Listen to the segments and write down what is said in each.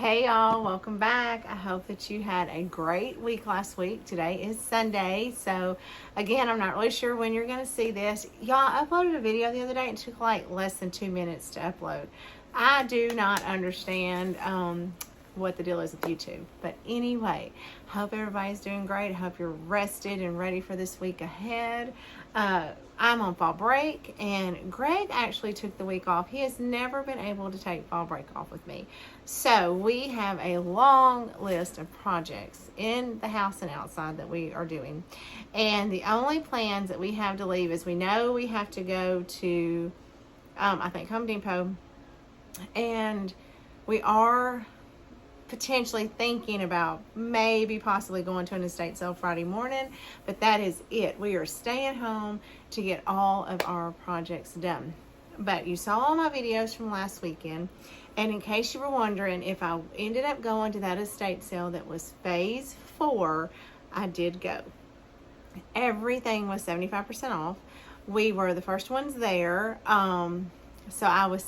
Hey y'all, welcome back. I hope that you had a great week last week. Today is Sunday, so again, I'm not really sure when you're going to see this. Y'all, I uploaded a video the other day and it took like less than 2 minutes to upload. I do not understand what the deal is with YouTube. But anyway, hope everybody's doing great. I hope you're rested and ready for this week ahead. I'm on fall break, and Greg actually took the week off. He has never been able to take fall break off with me. So we have a long list of projects in the house and outside that we are doing. And the only plans that we have to leave is we know we have to go to, I think, Home Depot. And we are potentially thinking about maybe possibly going to an estate sale Friday morning, but that is it. We are staying home to get all of our projects done. But you saw all my videos from last weekend, and in case you were wondering, if I ended up going to that estate sale that was phase 4, I did go. Everything was 75% off. We were the first ones there. So I was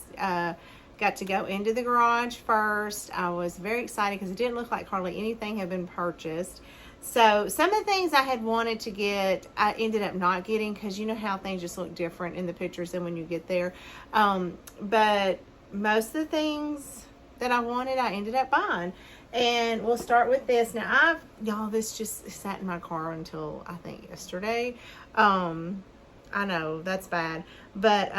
got to go into the garage first. I was very excited because it didn't look like hardly anything had been purchased. So some of the things I had wanted to get, I ended up not getting, because you know how things just look different in the pictures than when you get there. But most of the things that I wanted, I ended up buying. And we'll start with this. Now, y'all, this just sat in my car until I think yesterday. I know that's bad, but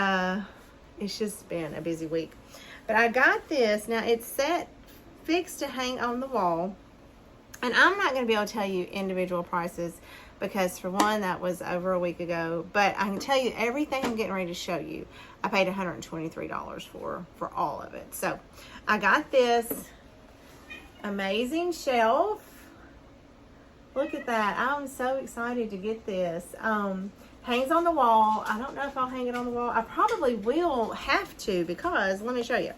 it's just been a busy week. But I got this. Now, it's fixed to hang on the wall. And I'm not going to be able to tell you individual prices because, for one, that was over a week ago. But I can tell you everything I'm getting ready to show you, I paid $123 for all of it. So I got this amazing shelf. Look at that. I'm so excited to get this. Hangs on the wall. I don't know if I'll hang it on the wall. I probably will have to, because let me show you.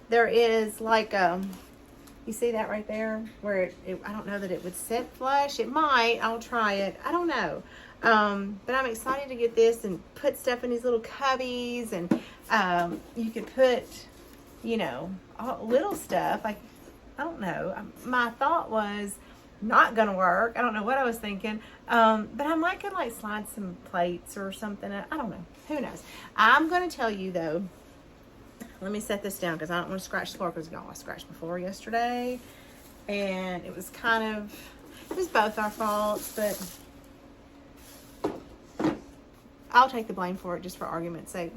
There is like you see that right there where I don't know that it would sit flush. It might. I'll try it. I don't know. But I'm excited to get this and put stuff in these little cubbies, and you could put, you know, little stuff. Like, I don't know. My thought was not gonna work. I don't know what I was thinking. But I might could like slide some plates or something. I don't know. Who knows? I'm gonna tell you though. Let me set this down because I don't want to scratch the floor, because y'all, I scratched the floor yesterday, and it was both our faults, but I'll take the blame for it just for argument's sake.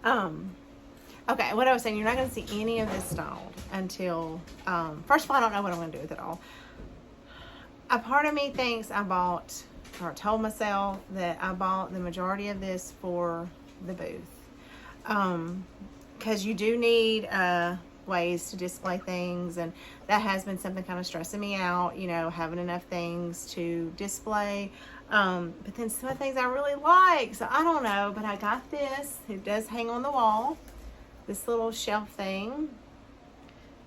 Okay, what I was saying, you're not going to see any of this styled until, first of all, I don't know what I'm going to do with it all. A part of me thinks I bought, or told myself that I bought the majority of this for the booth. Because you do need ways to display things, and that has been something kind of stressing me out, you know, having enough things to display. But then some of the things I really like, so I don't know, but I got this. It does hang on the wall. This little shelf thing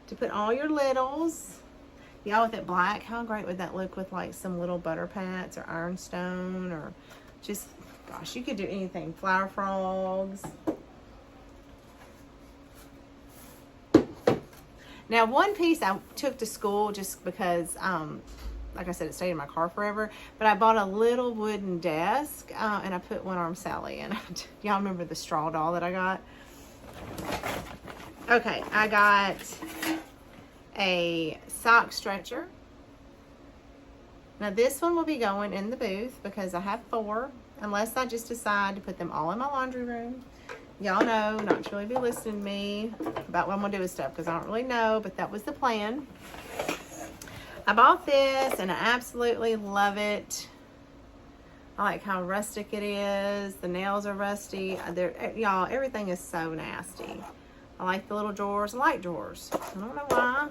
to put all your littles. Y'all, with it black, how great would that look with like some little butter pats or ironstone, or just, gosh, you could do anything. Flower frogs. Now, one piece I took to school just because, like I said, it stayed in my car forever. But I bought a little wooden desk, and I put One Arm Sally in it. Y'all remember the straw doll that I got? Okay, I got a sock stretcher. Now, this one will be going in the booth because I have 4, unless I just decide to put them all in my laundry room. Y'all know not to really be listening to me about what I'm going to do with stuff, because I don't really know, but that was the plan. I bought this, and I absolutely love it. I like how rustic it is. The nails are rusty. Y'all, everything is so nasty. I like the little drawers. I like drawers. I don't know why.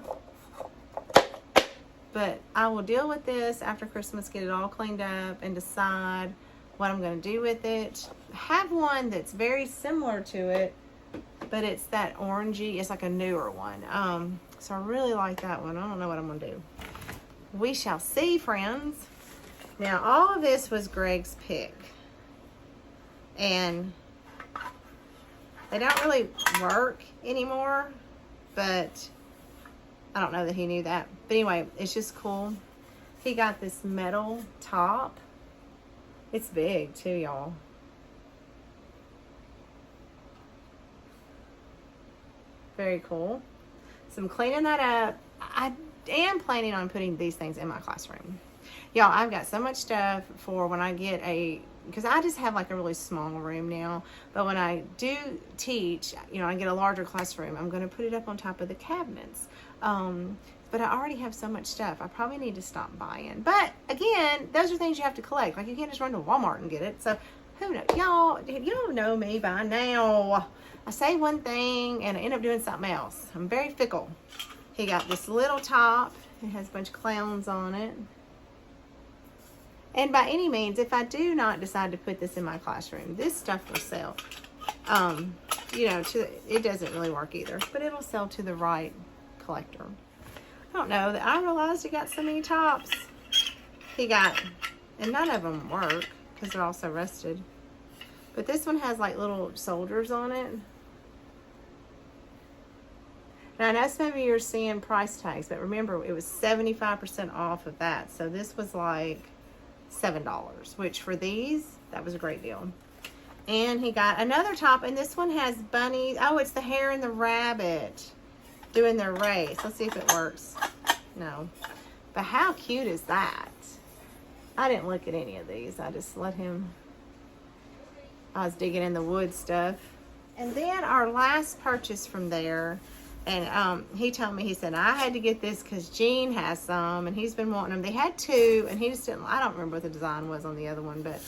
But I will deal with this after Christmas, get it all cleaned up, and decide what I'm going to do with it. I have one that's very similar to it, but it's that orangey. It's like a newer one. So I really like that one. I don't know what I'm going to do. We shall see, friends. Now, all of this was Greg's pick. And they don't really work anymore. but I don't know that he knew that. But anyway, it's just cool. He got this metal top. It's big too, y'all. Very cool. So I'm cleaning that up. I am planning on putting these things in my classroom. Y'all, I've got so much stuff for when I get because I just have like a really small room now. But when I do teach, I get a larger classroom, I'm going to put it up on top of the cabinets. But I already have so much stuff. I probably need to stop buying. But again, those are things you have to collect. Like, you can't just run to Walmart and get it. So who knows? Y'all, you don't know me by now. I say one thing and I end up doing something else. I'm very fickle. He got this little top. It has a bunch of clowns on it. And by any means, if I do not decide to put this in my classroom, this stuff will sell. It doesn't really work either, but it'll sell to the right collector. I don't know that I realized he got so many tops. And none of them work because they're all so rusted. But this one has like little soldiers on it. Now I know some of you are seeing price tags, but remember it was 75% off of that. So this was like $7, which for these, that was a great deal. And he got another top, and this one has bunnies. Oh, it's the hare and the rabbit doing their race. Let's see if it works. No. But how cute is that? I didn't look at any of these. I just let him. I was digging in the wood stuff. And then our last purchase from there, and he told me, he said, I had to get this because Gene has some, and he's been wanting them. They had two, and he just didn't, I don't remember what the design was on the other one, but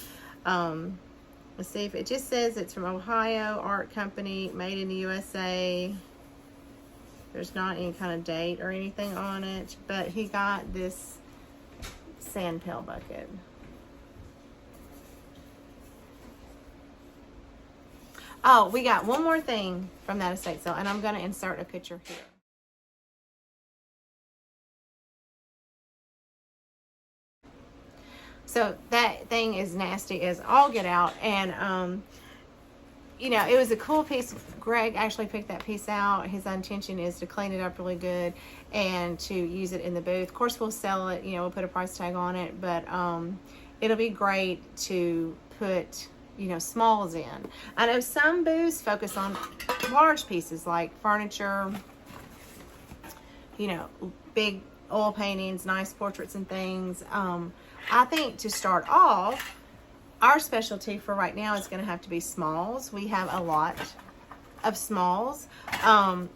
let's see if it just says it's from Ohio Art Company, made in the USA. There's not any kind of date or anything on it, but he got this sand pail bucket. Oh, we got one more thing from that estate sale, and I'm going to insert a picture here. So that thing is nasty as all get out, and it was a cool piece. Greg actually picked that piece out. His intention is to clean it up really good and to use it in the booth. Of course, we'll sell it, we'll put a price tag on it, but it'll be great to put smalls in. I know some booths focus on large pieces like furniture, big oil paintings, nice portraits and things. I think to start off, our specialty for right now is going to have to be smalls. We have a lot of smalls. And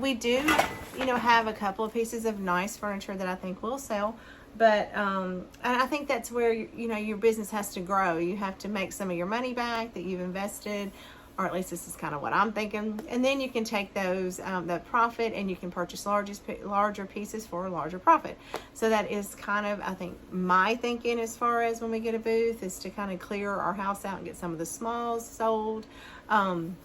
we do, have a couple of pieces of nice furniture that I think will sell. But and I think that's where, your business has to grow. You have to make some of your money back that you've invested, or at least this is kind of what I'm thinking. And then you can take those, the profit, and you can purchase larger pieces for a larger profit. So that is kind of, I think, my thinking as far as when we get a booth, is to kind of clear our house out and get some of the smalls sold. And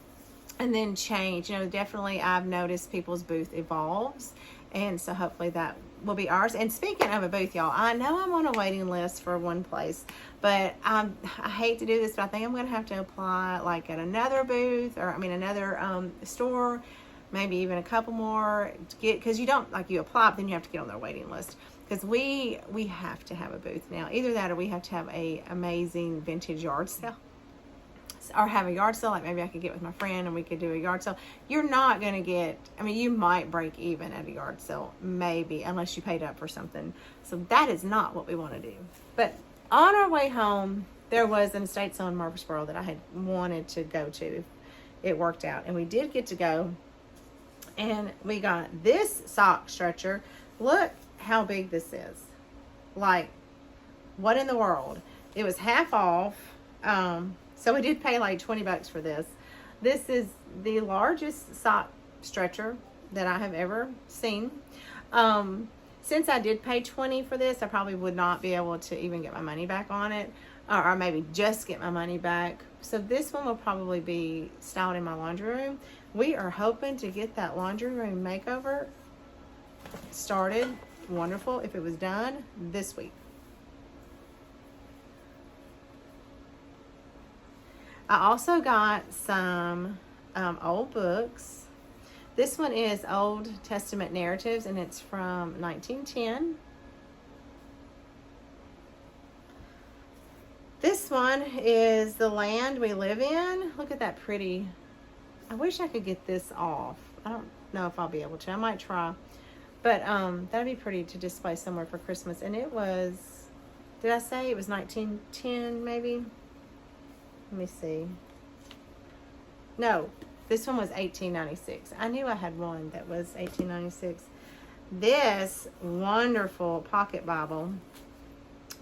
then change. Definitely I've noticed people's booth evolves. And so hopefully that will be ours. And speaking of a booth, y'all, I know I'm on a waiting list for one place, but I hate to do this, but I think I'm going to have to apply like at another booth, or another store, maybe even a couple more to get, because you apply, but then you have to get on their waiting list, because we have to have a booth now. Either that, or we have to have a amazing vintage yard sale. Or have a yard sale, like maybe I could get with my friend and we could do a yard sale. You're not going to get, you might break even at a yard sale, maybe, unless you paid up for something. So that is not what we want to do. But on our way home, there was an estate sale in Murfreesboro that I had wanted to go to. It worked out, and we did get to go. And we got this sock stretcher. Look how big this is. Like, what in the world? It was half off. So we did pay like $20 for this. This is the largest sock stretcher that I have ever seen. Since I did pay $20 for this, I probably would not be able to even get my money back on it, or maybe just get my money back. So this one will probably be styled in my laundry room. We are hoping to get that laundry room makeover started. Wonderful if it was done this week. I also got some old books. This one is Old Testament Narratives, and it's from 1910. This one is The Land We Live In. Look at that pretty. I wish I could get this off. I don't know if I'll be able to. I might try. But that'd be pretty to display somewhere for Christmas. And it was, did I say it was 1910 maybe? Let me see. No, this one was 1896. I knew I had one that was 1896. This wonderful pocket Bible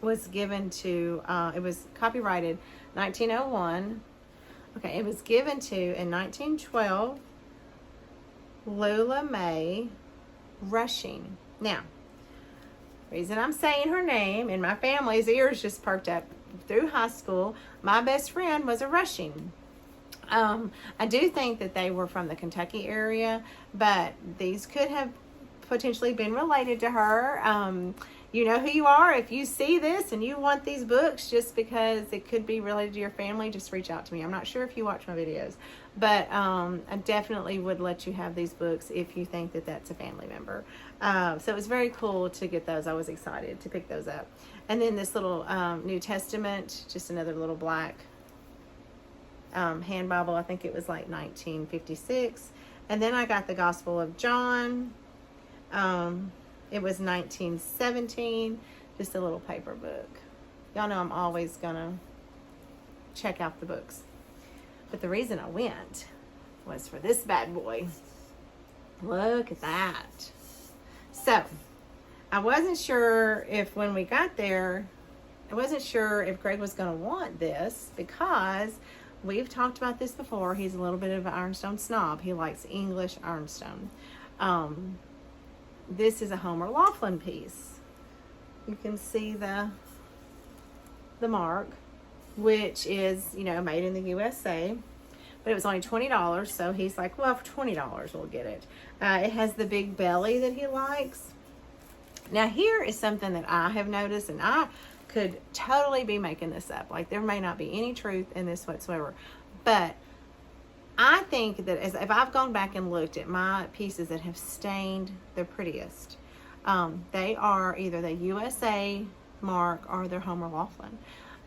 was given to, it was copyrighted 1901. Okay, it was given to, in 1912, Lula Mae Rushing. Now, reason I'm saying her name, and my family's ears just perked up. Through high school, my best friend was a Rushing. I do think that they were from the Kentucky area, but these could have potentially been related to her. You know who you are. If you see this and you want these books just because it could be related to your family, just reach out to me. I'm not sure if you watch my videos, but I definitely would let you have these books if you think that that's a family member. So it was very cool to get those. I was excited to pick those up. And then this little New Testament, just another little black hand Bible. I think it was like 1956. And then I got the Gospel of John. It was 1917, just a little paper book. Y'all know I'm always gonna check out the books. But the reason I went was for this bad boy. Look at that. So, I wasn't sure if when we got there, I wasn't sure if Greg was gonna want this because we've talked about this before. He's a little bit of an Ironstone snob. He likes English Ironstone. This is a Homer Laughlin piece. You can see the mark, which is, you know, made in the USA. But it was only $20, so he's like, well, for $20 we'll get it. It has the big belly that he likes. Now here is something that I have noticed, and I could totally be making this up. Like, there may not be any truth in this whatsoever. But I think that if I've gone back and looked at my pieces that have stained the prettiest, they are either the USA mark or they're Homer Laughlin.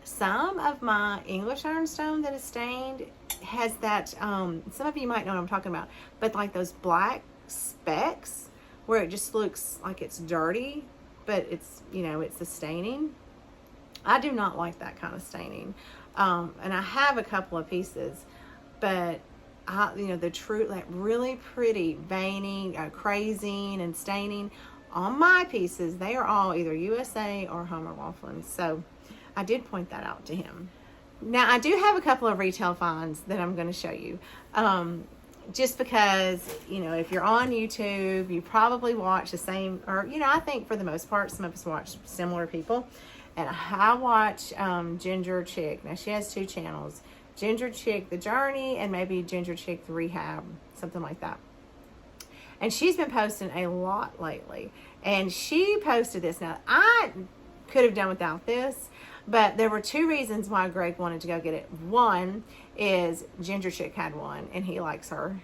Some of my English Ironstone that is stained has that, some of you might know what I'm talking about, but like those black specks where it just looks like it's dirty, but it's, you know, it's the staining. I do not like that kind of staining. And I have a couple of pieces, but you know, the true, like really pretty veining, crazing and staining on my pieces, they are all either USA or Homer Laughlin. So I did point that out to him. Now I do have a couple of retail finds that I'm going to show you. Just because, you know, if you're on YouTube, you probably watch the same, or, you know, I think for the most part, some of us watch similar people. And I watch Ginger Chick. Now she has 2 channels. Ginger Chick The Journey and maybe Ginger Chick The Rehab, something like that. And she's been posting a lot lately. And she posted this. Now, I could have done without this, but there were 2 reasons why Greg wanted to go get it. One is Ginger Chick had one, and he likes her.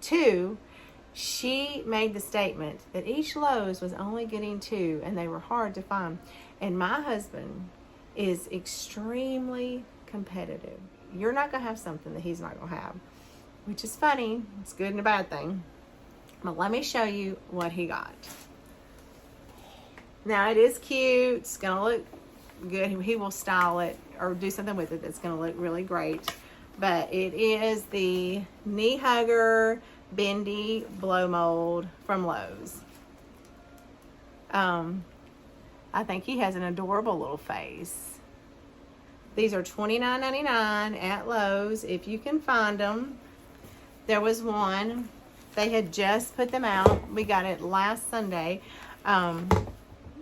2, she made the statement that each Lowe's was only getting 2, and they were hard to find. And my husband is extremely competitive. You're not going to have something that he's not going to have, which is funny. It's good and a bad thing. But let me show you what he got. Now, it is cute. It's going to look good. He will style it or do something with it that's going to look really great. But it is the Knee Hugger Bendy Blow Mold from Lowe's. I think he has an adorable little face. These are $29.99 at Lowe's if you can find them. There was one. They had just put them out. We got it last Sunday.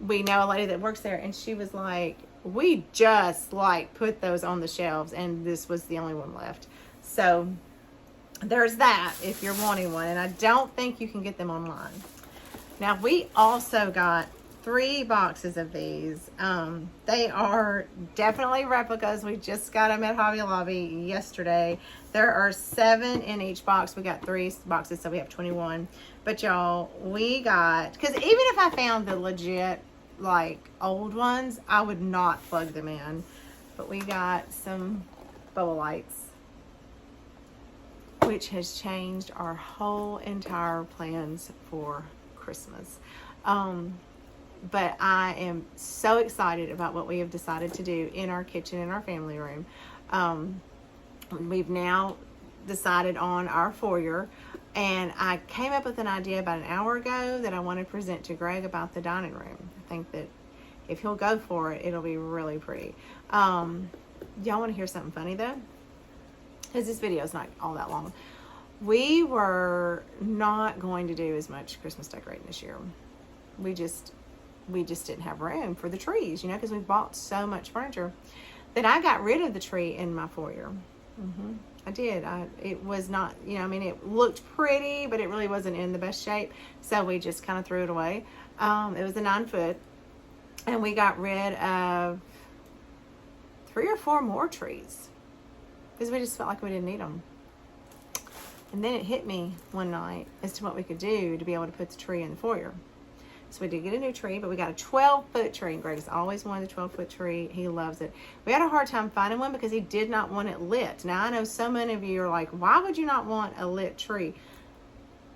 We know a lady that works there, and she was like, we just like put those on the shelves, and this was the only one left. So there's that if you're wanting one, and I don't think you can get them online. Now we also got 3 boxes of these. They are definitely replicas. We just got them at Hobby Lobby yesterday. There are 7 in each box. We got 3 boxes, so we have 21. But y'all, we got, because even if I found the legit, like, old ones, I would not plug them in. But we got some bubble lights, which has changed our whole entire plans for Christmas. But I am so excited about what we have decided to do in our kitchen, in our family room. We've now decided on our foyer, and I came up with an idea about an hour ago that I want to present to Greg about the dining room. I think that if he'll go for it, it'll be really pretty. Y'all want to hear something funny though? Because this video is not all that long. We were not going to do as much Christmas decorating this year. We just didn't have room for the trees, you know, because we bought so much furniture that I got rid of the tree in my foyer. I did. It was not, you know, I mean, it looked pretty, but it really wasn't in the best shape. So we just kind of threw it away. It was a 9-foot, and we got rid of 3 or 4 more trees because we just felt like we didn't need them. And then it hit me one night as to what we could do to be able to put the tree in the foyer. So we did get a new tree, but we got a 12-foot tree. And Greg has always wanted a 12-foot tree. He loves it. We had a hard time finding one because he did not want it lit. Now, I know so many of you are like, why would you not want a lit tree?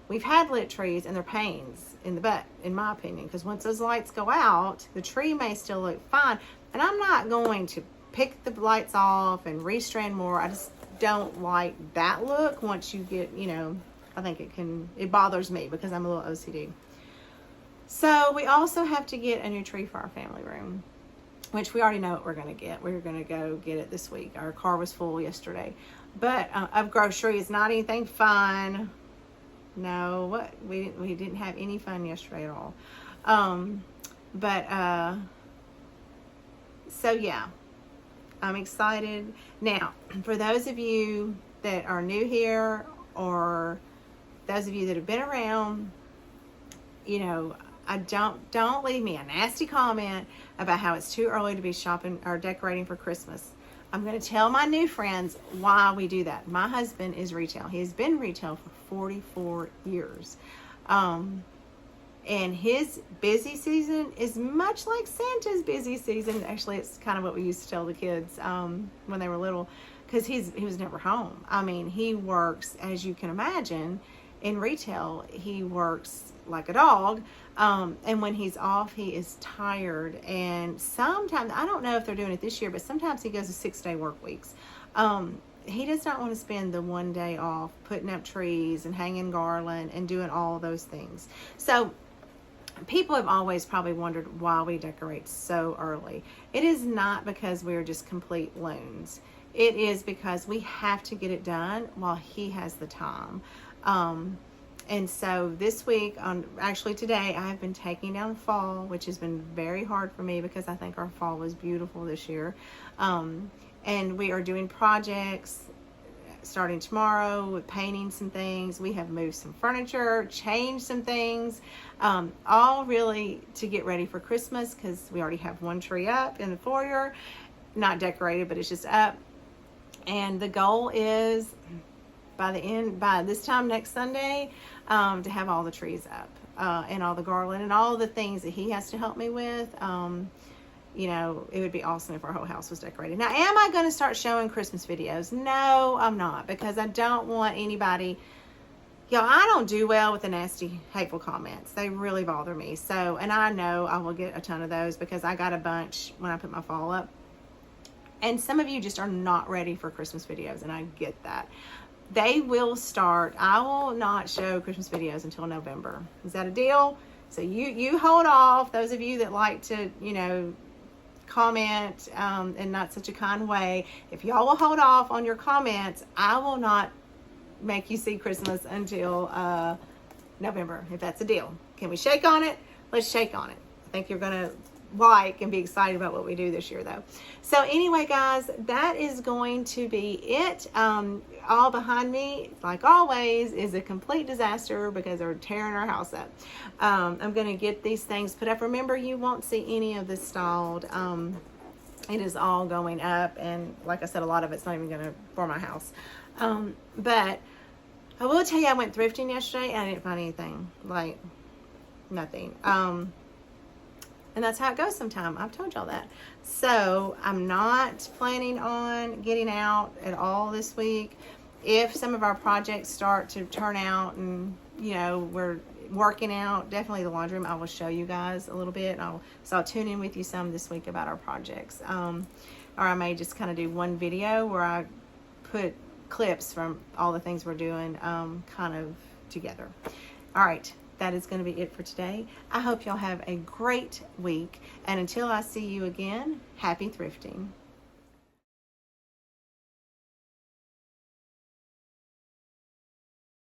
We've had lit trees, and they're pains in the butt, in my opinion, because once those lights go out, the tree may still look fine. And I'm not going to pick the lights off and restrand more. I just don't like that look once you get, you know, I think it bothers me because I'm a little OCD. So we also have to get a new tree for our family room, which we already know what we're going to get. We're going to go get it this week. Our car was full yesterday, but of groceries, not anything fun. No, we didn't have any fun yesterday at all. So yeah, I'm excited. Now, for those of you that are new here, or those of you that have been around, you know, don't leave me a nasty comment about how it's too early to be shopping or decorating for Christmas. I'm going to tell my new friends why we do that. My husband is retail. He has been retail for 44 years. And his busy season is much like Santa's busy season. Actually, it's kind of what we used to tell the kids when they were little, because he was never home. I mean, he works, as you can imagine, in retail. He works like a dog. And when he's off, he is tired. And sometimes, I don't know if they're doing it this year, but sometimes he goes to 6-day work weeks. He does not want to spend the one day off putting up trees and hanging garland and doing all those things. So people have always probably wondered why we decorate so early. It is not because we're just complete loons. It is because we have to get it done while he has the time. And so this week, actually today, I have been taking down fall, which has been very hard for me because I think our fall was beautiful this year. And we are doing projects starting tomorrow with painting some things. We have moved some furniture, changed some things, all really to get ready for Christmas, because we already have one tree up in the foyer, not decorated, but it's just up. And the goal is by this time next Sunday, to have all the trees up, and all the garland and all the things that he has to help me with. You know, it would be awesome if our whole house was decorated. Now, am I going to start showing Christmas videos? No, I'm not, because I don't want anybody, y'all, I don't do well with the nasty, hateful comments. They really bother me. So, and I know I will get a ton of those because I got a bunch when I put my fall up. And some of you just are not ready for Christmas videos, and I get that. They will start. I will not show Christmas videos until November. Is that a deal? So you hold off. Those of you that like to, you know, comment in not such a kind way, if y'all will hold off on your comments, I will not make you see Christmas until November, if that's a deal. Can we shake on it? Let's shake on it. I think you're gonna like and be excited about what we do this year though. So anyway, guys, that is going to be it. All behind me, like always, is a complete disaster because they're tearing our house up. I'm going to get these things put up. Remember, you won't see any of this stalled. It is all going up, and like I said, a lot of it's not even going to for my house. But I will tell you, I went thrifting yesterday and I didn't find anything, like nothing. And that's how it goes sometimes. I've told y'all that. So I'm not planning on getting out at all this week. If some of our projects start to turn out and, you know, we're working out, definitely the laundry room, I will show you guys a little bit. So I'll tune in with you some this week about our projects. Or I may just kind of do one video where I put clips from all the things we're doing kind of together. All right. That is going to be it for today. I hope y'all have a great week. And until I see you again, happy thrifting.